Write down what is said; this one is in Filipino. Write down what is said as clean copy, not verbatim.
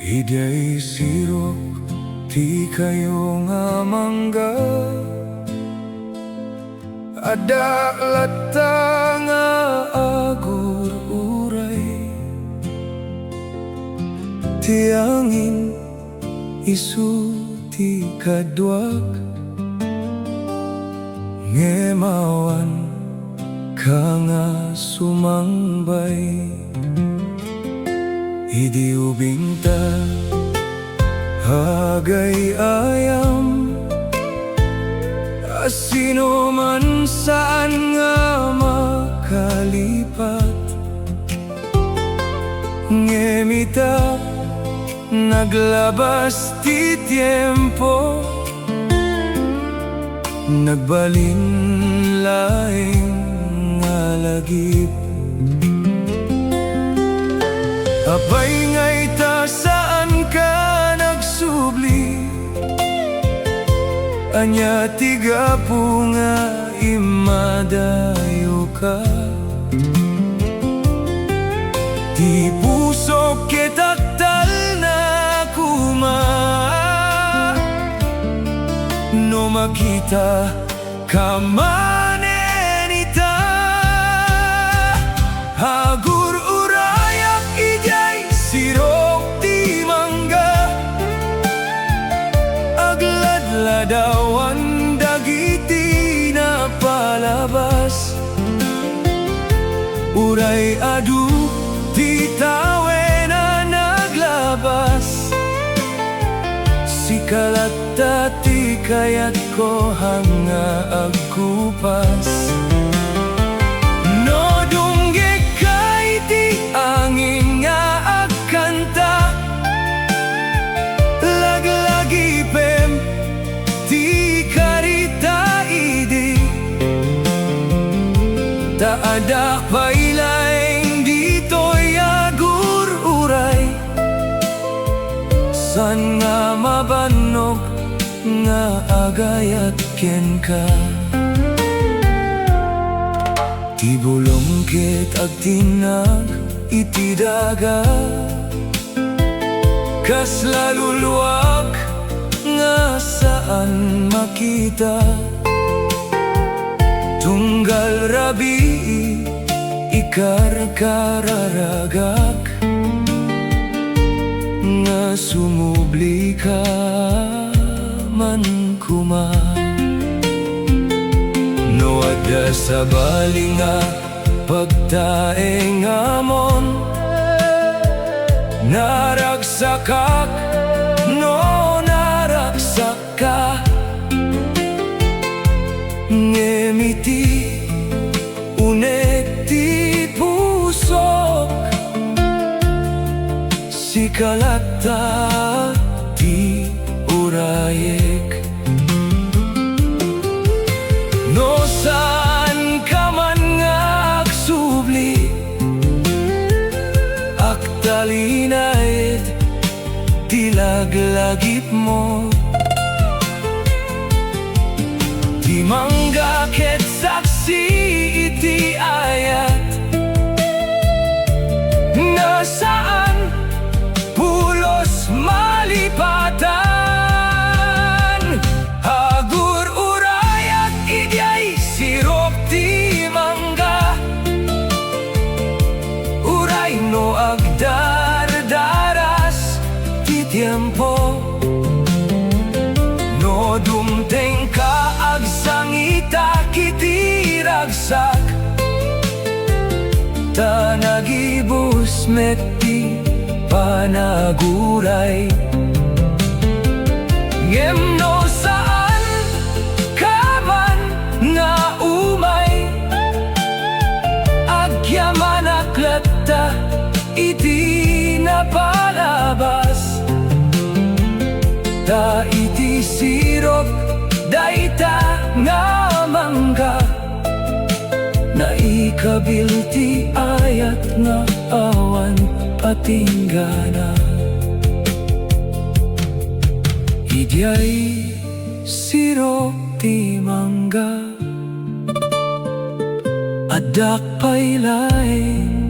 Idiay sirok, ti kayo nga mangga, adalata nga agur-uray, ti angin isu ti kadwag, ngemawan ka nga sumangbay. Idi ubingta hagay ayam, asino man saan nga makalipat, ngemita naglabas ti tiempo, nagbalin laing nga lagip. Apay nga'y ta saan ka nagsubli, anya tiga po nga imadayo ka. Di puso kitaktal na kuma, no makita ka manenita. Agur-uray ak idiay sirok ti mangga, agladladawan dagiti na palabas, uray adu ti tawen na naglabas. Sikalata ti kayat ko hanga agkupas, no dunggig kay ti angin nga agkanta, laglagipem ti karita idi, taadak pailaing ditoy agur-uray, san nga mabanog nga agayat ken ka. Ti bulongket agtinag iti daga, kas laluluwag nga saan makita, tunggal rabii ikar-kararagak, nga sumubli ka man kuma. No adda sa balinga pagtaeng amon, naragsakak no naragsaka, ngemiti unek ti puso, sikalata ti urayek. No saan ka man nga agsubli, aktalinayet ti laglagip mo, ti mangga ket saksi iti ayat, nasaan pulos malipatan. Agur-uray at idiay sirok ti mangga, uray no agdardaras ti tiempo, no dumteng ka agsangita kiti ragsak, ta nagibus metti panaguray. Ngem no saan ka man nga umay, agyaman aklata iti napalabas, ta iti sirok dayta nga mangga, naikabil ti ayat nga awan patinggana. Idiay sirok ti mangga, adak pailaing